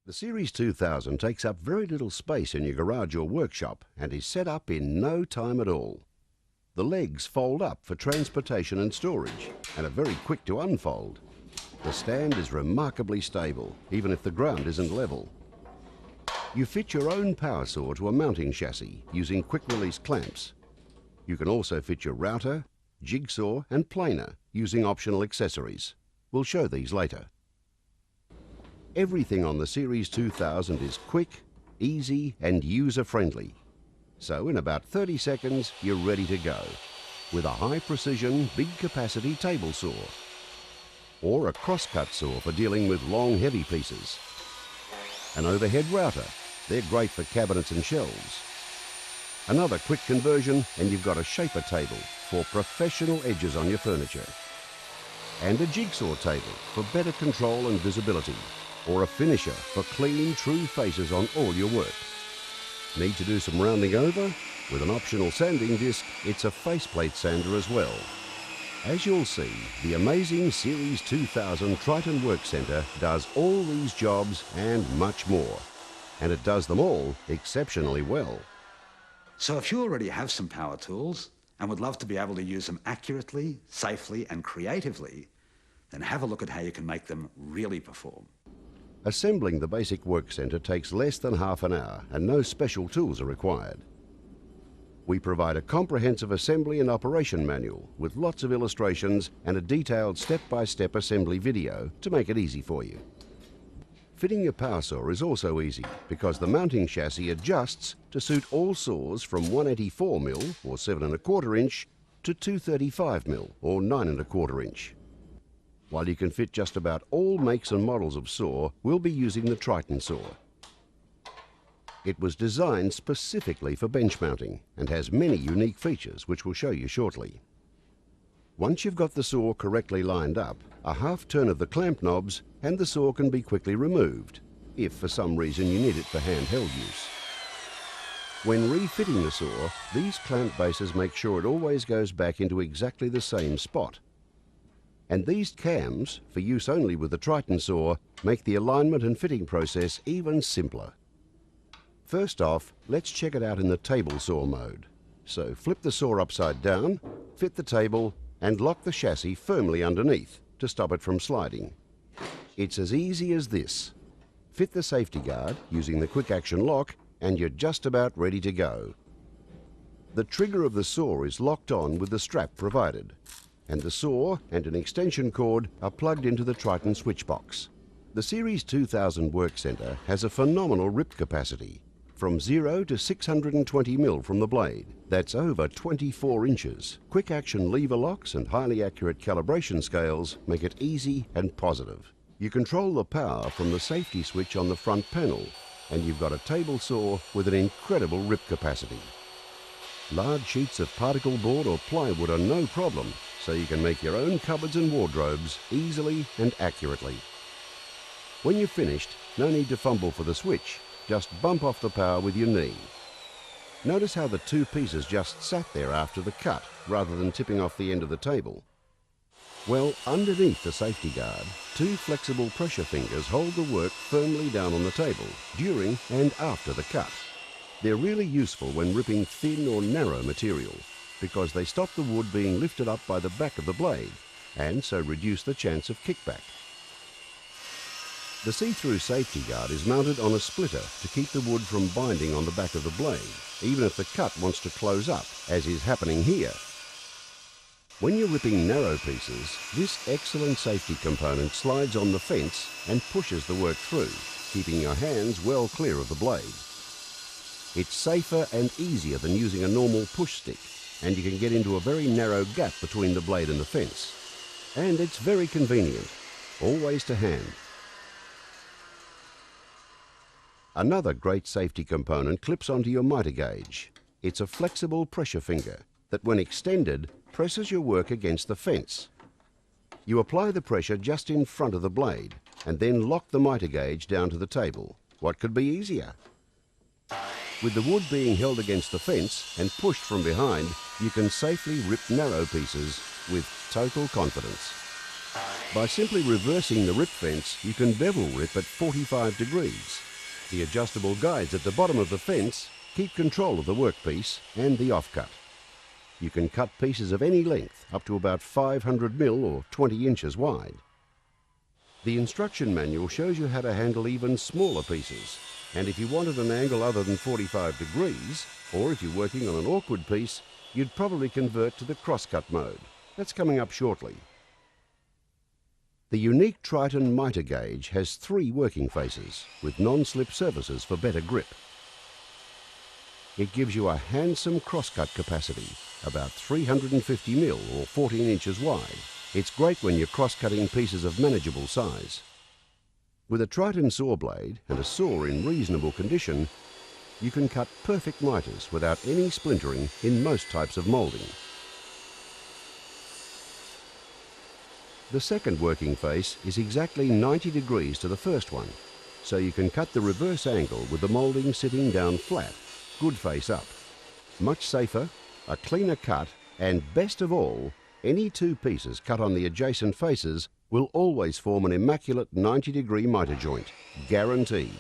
The Series 2000 takes up very little space in your garage or workshop and is set up in no time at all. The legs fold up for transportation and storage and are very quick to unfold. The stand is remarkably stable, even if the ground isn't level. You fit your own power saw to a mounting chassis using quick-release clamps. You can also fit your router, jigsaw and planer using optional accessories. We'll show these later. Everything on the Series 2000 is quick, easy and user-friendly. So in about 30 seconds, you're ready to go with a high-precision, big-capacity table saw or a cross-cut saw for dealing with long, heavy pieces. An overhead router, they're great for cabinets and shelves. Another quick conversion and you've got a shaper table for professional edges on your furniture. And a jigsaw table for better control and visibility, or a finisher for clean, true faces on all your work. Need to do some rounding over? With an optional sanding disc, it's a faceplate sander as well. As you'll see, the amazing Series 2000 Triton Workcentre does all these jobs and much more. And it does them all exceptionally well. So if you already have some power tools and would love to be able to use them accurately, safely and creatively, then have a look at how you can make them really perform. Assembling the basic Workcentre takes less than half an hour and no special tools are required. We provide a comprehensive assembly and operation manual with lots of illustrations and a detailed step-by-step assembly video to make it easy for you. Fitting your power saw is also easy because the mounting chassis adjusts to suit all saws from 184mm or 7¼ inch to 235mm or 9¼ inch. While you can fit just about all makes and models of saw, we'll be using the Triton saw. It was designed specifically for bench mounting and has many unique features which we'll show you shortly. Once you've got the saw correctly lined up, a half turn of the clamp knobs and the saw can be quickly removed, if for some reason you need it for handheld use. When refitting the saw, these clamp bases make sure it always goes back into exactly the same spot. And these cams, for use only with the Triton saw, make the alignment and fitting process even simpler. First off, let's check it out in the table saw mode. So flip the saw upside down, fit the table, and lock the chassis firmly underneath to stop it from sliding. It's as easy as this. Fit the safety guard using the quick action lock, and you're just about ready to go. The trigger of the saw is locked on with the strap provided, and the saw and an extension cord are plugged into the Triton switch box. The Series 2000 Workcentre has a phenomenal rip capacity, from 0 to 620mm from the blade. That's over 24 inches. Quick action lever locks and highly accurate calibration scales make it easy and positive. You control the power from the safety switch on the front panel, and you've got a table saw with an incredible rip capacity. Large sheets of particle board or plywood are no problem, so you can make your own cupboards and wardrobes easily and accurately. When you're finished, no need to fumble for the switch. Just bump off the power with your knee. Notice how the two pieces just sat there after the cut, rather than tipping off the end of the table. Well, underneath the safety guard, two flexible pressure fingers hold the work firmly down on the table, during and after the cut. They're really useful when ripping thin or narrow material, because they stop the wood being lifted up by the back of the blade, and so reduce the chance of kickback. The see-through safety guard is mounted on a splitter to keep the wood from binding on the back of the blade, even if the cut wants to close up, as is happening here. When you're ripping narrow pieces, this excellent safety component slides on the fence and pushes the work through, keeping your hands well clear of the blade. It's safer and easier than using a normal push stick, and you can get into a very narrow gap between the blade and the fence. And it's very convenient, always to hand. Another great safety component clips onto your miter gauge. It's a flexible pressure finger that, when extended, presses your work against the fence. You apply the pressure just in front of the blade and then lock the miter gauge down to the table. What could be easier? With the wood being held against the fence and pushed from behind, you can safely rip narrow pieces with total confidence. By simply reversing the rip fence, you can bevel rip at 45 degrees. The adjustable guides at the bottom of the fence keep control of the workpiece and the offcut. You can cut pieces of any length up to about 500 mil or 20 inches wide. The instruction manual shows you how to handle even smaller pieces, and if you wanted an angle other than 45 degrees, or if you're working on an awkward piece, you'd probably convert to the crosscut mode. That's coming up shortly. The unique Triton miter gauge has 3 working faces with non-slip surfaces for better grip. It gives you a handsome crosscut capacity, about 350 mil or 14 inches wide. It's great when you're cross-cutting pieces of manageable size. With a Triton saw blade and a saw in reasonable condition, you can cut perfect miters without any splintering in most types of moulding. The second working face is exactly 90 degrees to the first one, so you can cut the reverse angle with the moulding sitting down flat, good face up. Much safer, a cleaner cut, and best of all, any 2 pieces cut on the adjacent faces will always form an immaculate 90-degree miter joint, guaranteed.